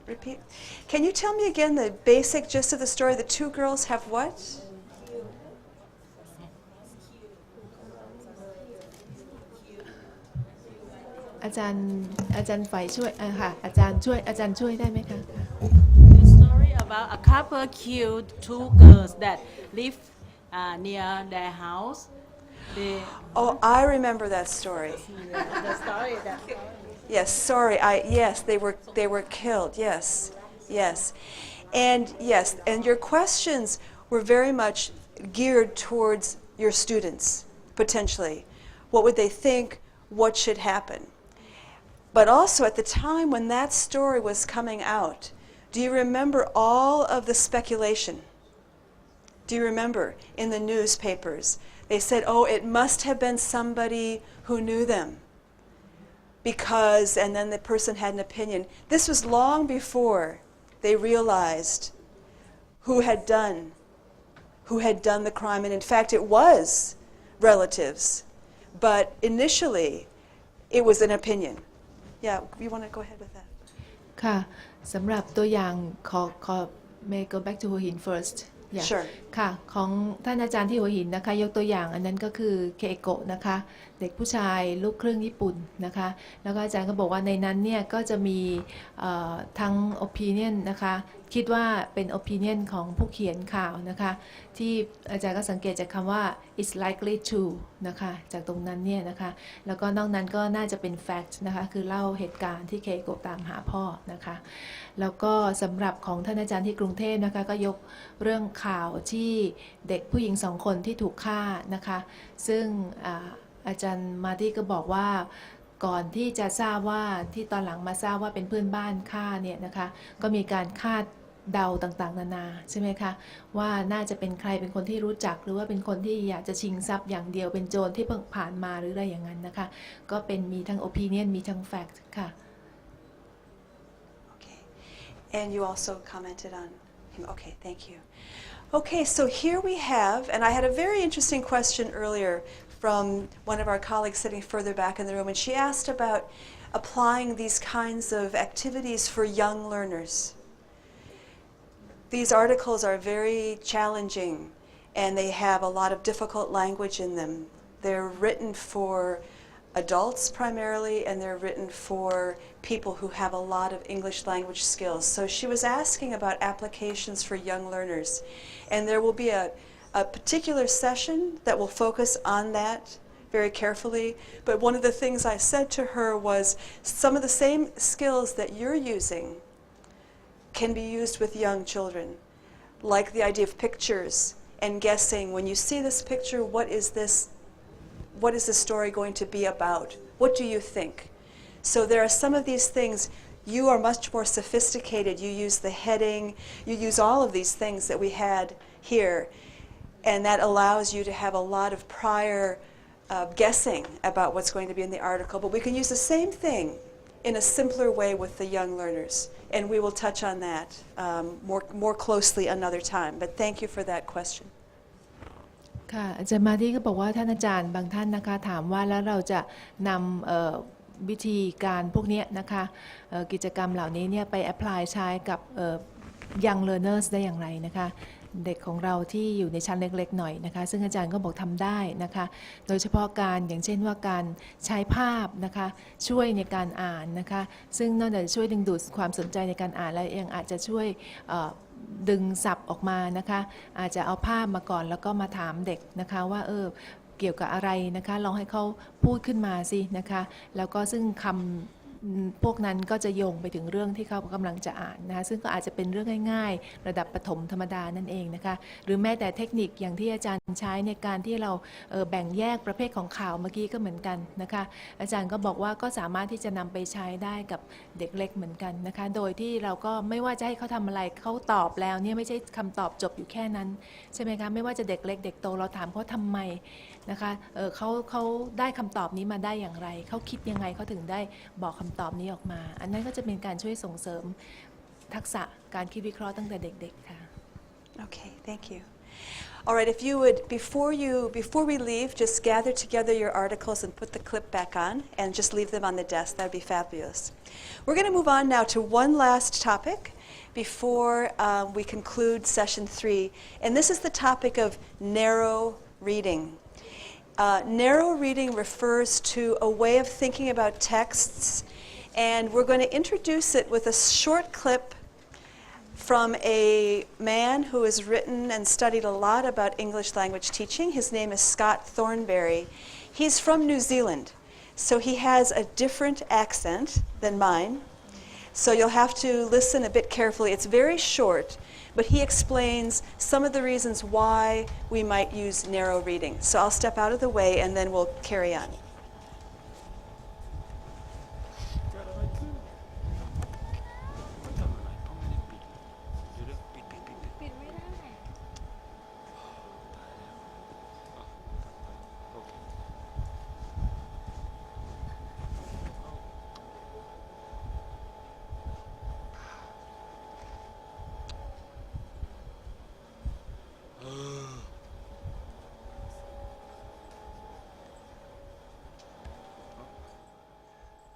repeat? Can you tell me again the basic gist of the story? The two girls have what?อาจารย์ฝ่ายช่วยค่ะอาจารย์ช่วยได้ไหมคะ The story about a couple killed two girls that live near their house. Oh, I remember that story. The story that. Yes, sorry. Yes, they were killed. Yes, and your questions were very much geared towards your students potentially. What would they think? What should happen? But also at the time when that story was coming out, do you remember all of the speculation? Do you remember in the newspapers? They said, oh, it must have been somebody who knew them. Because, and then the person had an opinion. This was long before they realized who had done the crime. And in fact, it was relatives. But initially, it was an opinion. Yeah, you want to go ahead with that? ค่ะสำหรับตัวอย่างขอ may go back to หัวหิน first yeah. Sure. ค่ะของท่านอาจารย์ที่หัวหินนะคะยกตัวอย่างอันนั้นก็คือเคโกะนะคะเด็กผู้ชายลูกครึ่งญี่ปุ่นนะคะแล้วก็อาจารย์ก็บอกว่าในนั้นเนี่ยก็จะมีทั้ง opinion นะคะคิดว่าเป็น opinion ของผู้เขียนข่าวนะคะที่อาจารย์ก็สังเกตจากคำว่า it's likely to นะคะจากตรงนั้นเนี่ยนะคะแล้วก็นอกนั้นก็น่าจะเป็น fact นะคะคือเล่าเหตุการณ์ที่เคโกะตามหาพ่อนะคะแล้วก็สำหรับของท่านอาจารย์ที่กรุงเทพนะคะก็ยกเรื่องข่าวที่เด็กผู้หญิง2 คนที่ถูกฆ่านะคะซึ่งอาจารย์มาตี้ก็บอกว่าก่อนที่จะทราบว่าที่ตอนหลังมาทราบว่าเป็นเพื่อนบ้านฆ่าเนี่ยนะคะก็มีการคาดเดาต่างๆนานาใช่ไหมคะว่าน่าจะเป็นใครเป็นคนที่รู้จักหรือว่าเป็นคนที่อยากจะชิงทรัพย์อย่างเดียวเป็นโจรที่เพิ่งผ่านมาหรืออะไรอย่างนั้นนะคะก็เป็นมีทั้ง opinion มีทั้ง fact ค่ะ Okay. And you also commented on him. Okay, thank you. Okay, so here we have, and I had a very interesting question earlier from one of our colleagues sitting further back in the room, and she asked about applying these kinds of activities for young learners. These articles are very challenging, and they have a lot of difficult language in them. They're written for adults primarily, and they're written for people who have a lot of English language skills. So she was asking about applications for young learners, and there will be a particular session that will focus on that very carefully. But one of the things I said to her was some of the same skills that you're using can be used with young children, like the idea of pictures and guessing. When you see this picture, what is the story going to be about? What do you think? So there are some of these things. You are much more sophisticated. You use the heading. You use all of these things that we had here. And that allows you to have a lot of prior guessing about what's going to be in the article. But we can use the same thing in a simpler way with the young learners. And we will touch on that more closely another time. But thank you for that question. ค่ะอาจารย์มาที่ก็บอกว่าท่านอาจารย์บางท่านนะคะถามว่าแล้วเราจะนำวิธีการพวกนี้นะคะกิจกรรมเหล่านี้เนี่ยไป apply ใช้กับyoung learners ได้อย่างไรนะคะ เด็กของเราที่อยู่ในชั้นเล็กๆหน่อยนะคะซึ่งอาจารย์ก็บอกทำได้นะคะโดยเฉพาะการอย่างเช่นว่าการใช้ภาพนะคะช่วยในการอ่านนะคะซึ่งนอกจากจะช่วยดึงดูดความสนใจในการอ่านแล้วยังอาจจะช่วยดึงศัพท์ออกมานะคะอาจจะเอาภาพมาก่อนแล้วก็มาถามเด็กนะคะว่าเกี่ยวกับอะไรนะคะลองให้เขาพูดขึ้นมาสินะคะแล้วก็ซึ่งคำพวกนั้นก็จะโยงไปถึงเรื่องที่เขากำลังจะอ่านนะคะซึ่งก็อาจจะเป็นเรื่องง่ายๆระดับประถมธรรมดานั่นเองนะคะหรือแม้แต่เทคนิคอย่างที่อาจารย์ใช้ในการที่เราแบ่งแยกประเภทของข่าวเมื่อกี้ก็เหมือนกันนะคะอาจารย์ก็บอกว่าก็สามารถที่จะนำไปใช้ได้กับเด็กเล็กเหมือนกันนะคะโดยที่เราก็ไม่ว่าจะให้เขาทำอะไรเขาตอบแล้วเนี่ยไม่ใช่คำตอบจบอยู่แค่นั้นใช่ไหมคะไม่ว่าจะเด็กเล็กเด็กโตเราถามเขาทำไมนะคะเขาได้คำตอบนี้มาได้อย่างไรเขาคิดยังไงเขาถึงได้บอกคำตอบนี้ออกมาอันนั้นก็จะเป็นการช่วยส่งเสริมทักษะการคิดวิเคราะห์ตั้งแต่เด็กๆค่ะ Okay, thank you. All right, if you would, before we leave, just gather together your articles and put the clip back on and just leave them on the desk. That would be fabulous. We're going to move on now to one last topic before we conclude session 3, and this is the topic of narrow reading. Narrow reading refers to a way of thinking about texts, and we're going to introduce it with a short clip from a man who has written and studied a lot about English language teaching. His name is Scott Thornberry. He's from New Zealand, so he has a different accent than mine. So you'll have to listen a bit carefully. It's very short, but he explains some of the reasons why we might use narrow reading. So I'll step out of the way and then we'll carry on.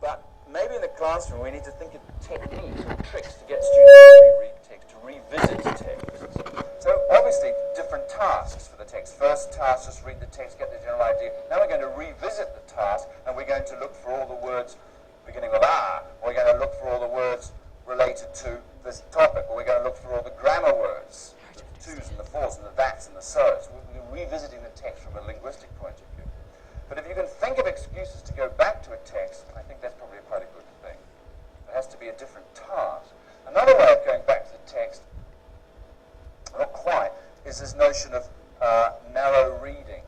But maybe in the classroom we need to think of techniques or tricks to get students to reread text, to revisit text. So obviously different tasks for the text. First task, just read the text, get the general idea. Now we're going to revisit the task and we're going to look for all the words beginning with R. We're going to look for all the words related to this topic, or we're going to look for all the grammar words, the twos and the fours and the that's and the so's. We'll be revisiting the text from a linguistic point of view. But if you can think of excuses to go back to a text, I think that's probably quite a good thing. There has to be a different task. Another way of going back to the text, not quite, is this notion of narrow reading.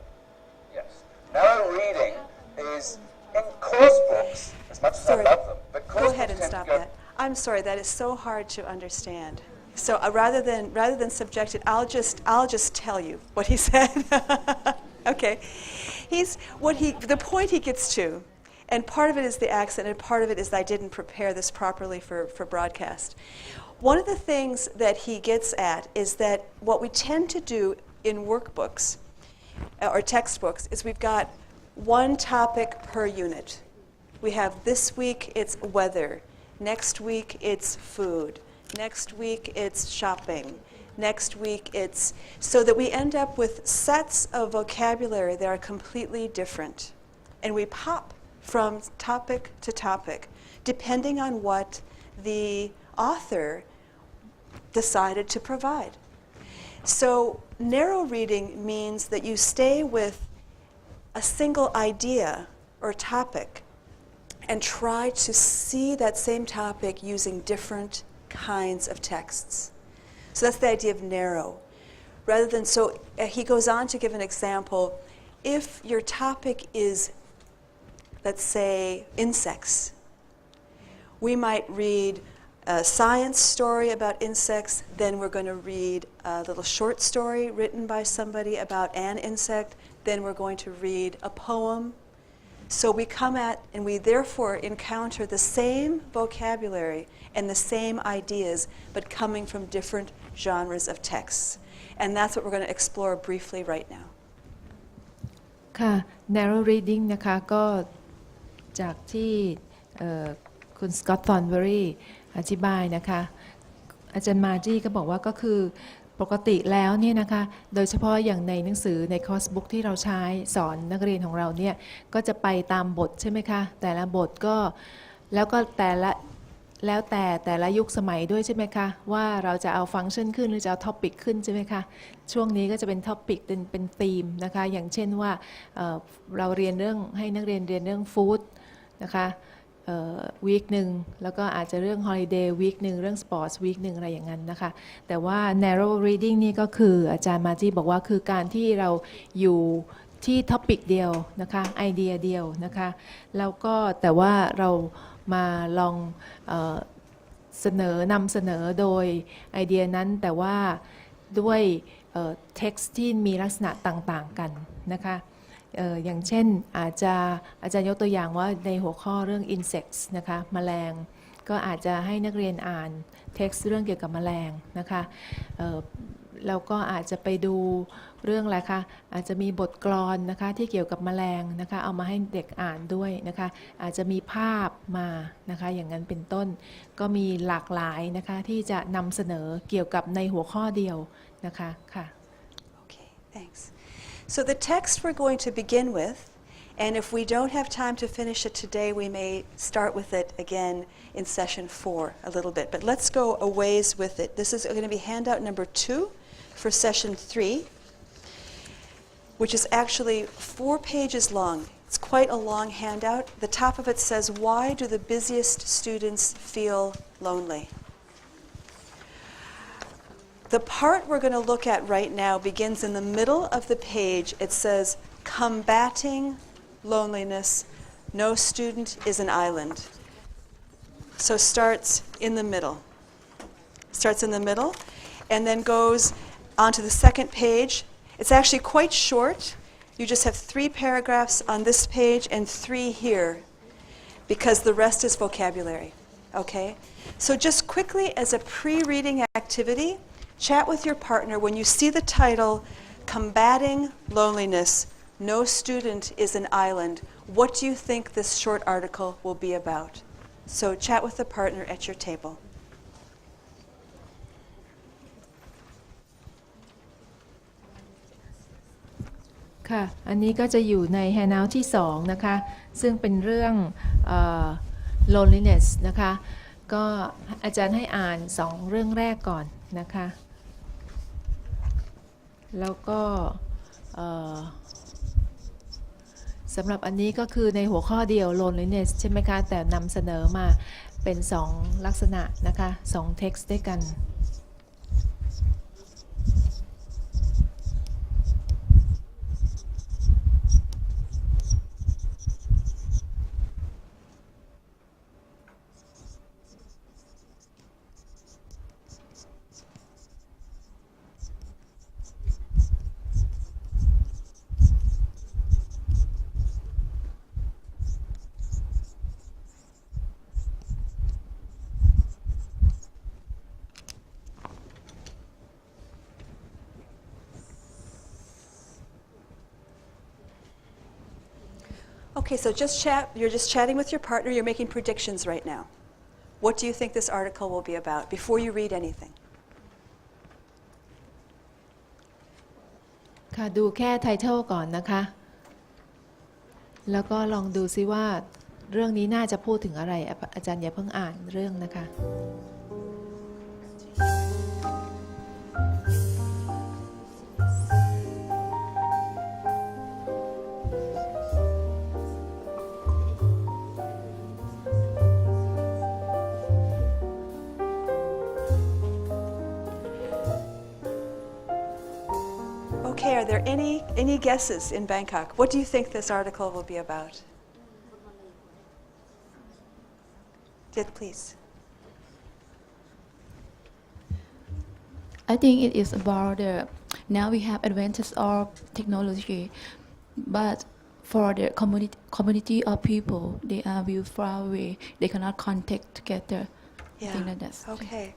Yes. Narrow reading is in course books, as much as I love them, but course Go books ahead and tend to stop go... that. I'm sorry, that is so hard to understand. So rather than subject it, I'll just tell you what he said. Okay. The point he gets to, and part of it is the accent, and part of it is that I didn't prepare this properly for broadcast. One of the things that he gets at is that what we tend to do in workbooks or textbooks is we've got one topic per unit. We have this week it's weather, next week it's food, next week it's shopping, next week it's... So that we end up with sets of vocabulary that are completely different. And we pop from topic to topic, depending on what the author decided to provide. So narrow reading means that you stay with a single idea or topic and try to see that same topic using different kinds of texts. So that's the idea of narrow. Rather than, so he goes on to give an example. If your topic is, let's say, insects, we might read a science story about insects, then we're going to read a little short story written by somebody about an insect, then we're going to read a poem. So we come at, and we therefore encounter the same vocabulary and the same ideas, but coming from different genres of texts. And that's what we're going to explore briefly right now. ค่ะ narrow reading นะคะก็จากที่คุณสกอตต์ ธอร์นเบอรี่อธิบายนะคะอาจารย์มาจี้ก็บอกว่าก็คือ ปกติแล้วเนี่ยนะคะโดยเฉพาะอย่างในหนังสือในคอร์สบุ๊กที่เราใช้สอนนักเรียนของเราเนี่ยก็จะไปตามบทใช่ไหมคะแต่ละบทก็แล้วก็แล้วแต่ละยุคสมัยด้วยใช่ไหมคะว่าเราจะเอาฟังก์ชันขึ้นหรือจะเอาท็อปิกขึ้นใช่ไหมคะช่วงนี้ก็จะเป็นท็อปิกเป็นธีมนะคะอย่างเช่นว่าเราเรียนเรื่องให้นักเรียนเรียนเรื่องฟู้ดนะคะวีคหนึ่งแล้วก็อาจจะเรื่อง holiday วีคหนึ่งเรื่อง sports วีคหนึ่งอะไรอย่างนั้นนะคะแต่ว่า narrow reading นี่ก็คืออาจารย์มาจีบอกว่าคือการที่เราอยู่ที่ท็อปิกเดียวนะคะไอเดียเดียวนะคะแล้วก็แต่ว่าเรามาลองนำเสนอโดยไอเดียนั้นแต่ว่าด้วยtext ที่มีลักษณะต่างๆกันนะคะอย่างเช่นอาจารย์ยกตัวอย่างว่าในหัวข้อเรื่อง insects นะคะแมลงก็อาจจะให้นักเรียนอ่าน text เรื่องเกี่ยวกับแมลงนะคะแล้วก็อาจจะไปดูเรื่องอะไรคะอาจจะมีบทกลอนนะคะที่เกี่ยวกับแมลงนะคะเอามาให้เด็กอ่านด้วยนะคะอาจจะมีภาพมานะคะอย่างนั้นเป็นต้นก็มีหลากหลายนะคะที่จะนำเสนอเกี่ยวกับในหัวข้อเดียวนะคะค่ะ Okay, thanks. So the text we're going to begin with, and if we don't have time to finish it today, we may start with it again in session 4 a little bit. But let's go a ways with it. This is going to be handout number 2 for session 3, which is actually 4 pages long. It's quite a long handout. The top of it says, "Why do the busiest students feel lonely?" The part we're going to look at right now begins in the middle of the page. It says, "Combating loneliness. No student is an island." So starts in the middle. Starts in the middle and then goes onto the second page. It's actually quite short. You just have 3 paragraphs on this page and 3 here because the rest is vocabulary. Okay? So just quickly as a pre-reading activity, chat with your partner when you see the title, "Combating Loneliness, No Student is an Island." What do you think this short article will be about? So chat with the partner at your table. ค่ะอันนี้ก็จะอยู่ใน handout ที่2นะคะซึ่งเป็นเรื่องloneliness นะคะก็อาจารย์ให้อ่าน2เรื่องแรกก่อนนะคะแล้วก็สำหรับอันนี้ก็คือในหัวข้อเดียว loneliness ใช่ไหมคะแต่นำเสนอมาเป็น2ลักษณะนะคะ2 text ด้วยกันOkay, so you're just chatting with your partner, you're making predictions right now. What do you think this article will be about before you read anything? ค่ะดูแค่ไทเทิลก่อนนะคะแล้วก็ลองดูซิว่าเรื่องนี้น่าจะพูดถึงอะไรอาจารย์อย่าเพิ่งอ่านเรื่องนะคะ Okay, are there any guesses in Bangkok? What do you think this article will be about? Did please. I think it is about now we have advances of technology, but for the community of people, they are very far away. They cannot contact together. Yeah. Things like that. Okay.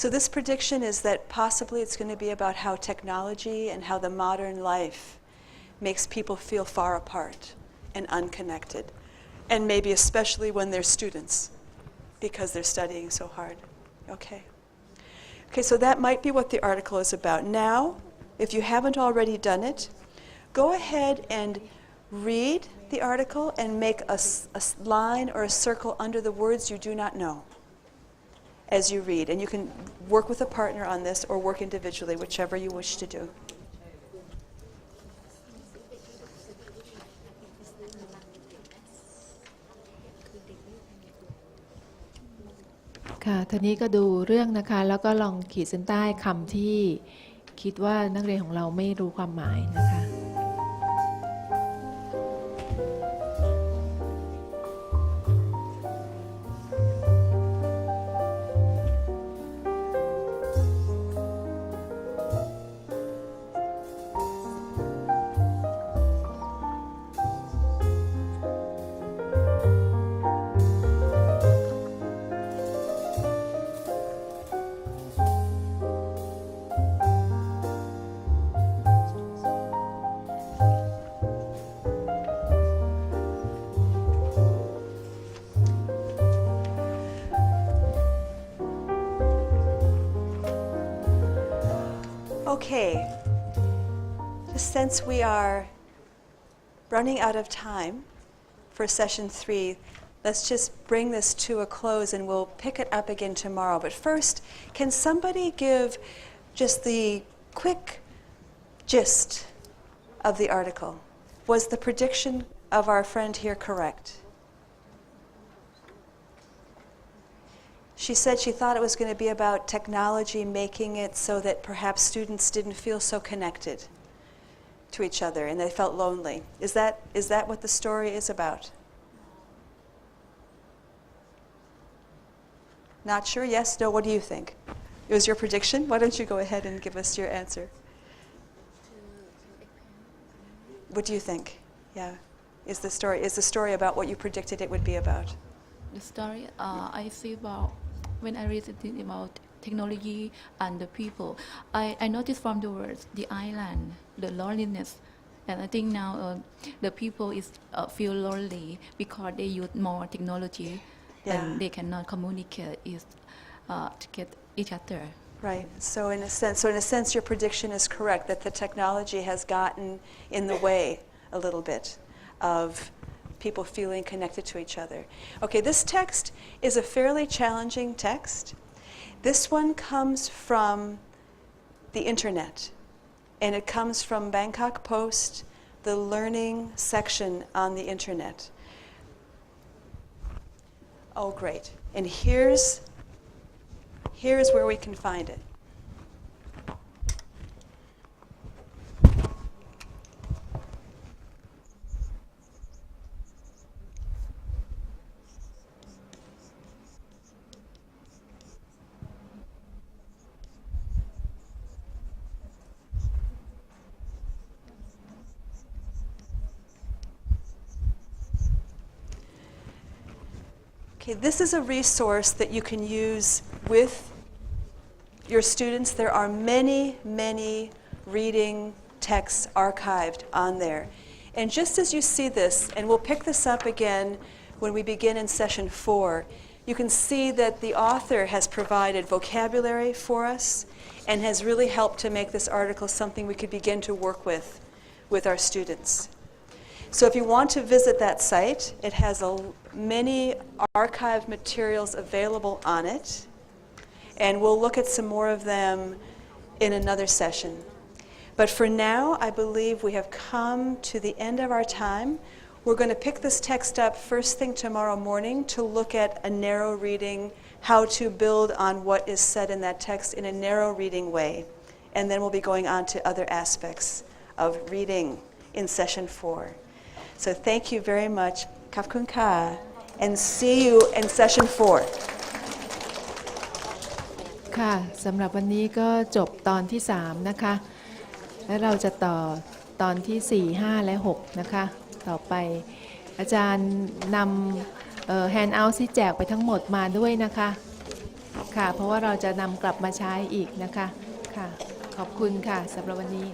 So this prediction is that possibly it's going to be about how technology and how the modern life makes people feel far apart and unconnected, and maybe especially when they're students because they're studying so hard. Okay. Okay, so that might be what the article is about. Now, if you haven't already done it, go ahead and read the article and make a line or a circle under the words you do not know as you read. And you can work with a partner on this or work individually, whichever you wish to do.ค่ะทีนี้ก็ดูเรื่องนะคะแล้วก็ลองขีดเส้นใต้คำที่คิดว่านักเรียนของเราไม่รู้ความหมายนะคะ Okay, just since we are running out of time for session 3, let's just bring this to a close and we'll pick it up again tomorrow. But first, can somebody give just the quick gist of the article? Was the prediction of our friend here correct? She said she thought it was going to be about technology making it so that perhaps students didn't feel so connected to each other and they felt lonely. Is that what the story is about? Not sure? Yes? No? What do you think? It was your prediction? Why don't you go ahead and give us your answer? What do you think? Yeah. Is the story about what you predicted it would be about? The story I see about when I read about technology and the people, I noticed from the words the island, the loneliness, and I think now the people feel lonely because they use more technology and they cannot communicate to get each other. Right. So in a sense, your prediction is correct that the technology has gotten in the way a little bit of people feeling connected to each other. Okay, this text is a fairly challenging text. This one comes from the internet, and it comes from Bangkok Post, the learning section on the internet. Oh, great. And here's where we can find it. Okay, this is a resource that you can use with your students. There are many, many reading texts archived on there. And just as you see this, and we'll pick this up again when we begin in session 4, you can see that the author has provided vocabulary for us and has really helped to make this article something we could begin to work with our students. So if you want to visit that site, it has many archived materials available on it, and we'll look at some more of them in another session. But for now, I believe we have come to the end of our time. We're going to pick this text up first thing tomorrow morning to look at a narrow reading, how to build on what is said in that text in a narrow reading way. And then we'll be going on to other aspects of reading in session 4. So thank you very much. Khap khun ka. And see you in session 4. ค่ะสำหรับวันนี้ก็จบตอนที่ 3 นะคะ และเราจะต่อตอนที่ 4 5 และ 6 นะคะ ต่อไปอาจารย์นำแฮนด์เอาท์ที่แจกไปทั้งหมดมาด้วยนะคะค่ะเพราะว่าเราจะนำกลับมาใช้อีกนะคะค่ะขอบคุณค่ะสำหรับวันนี้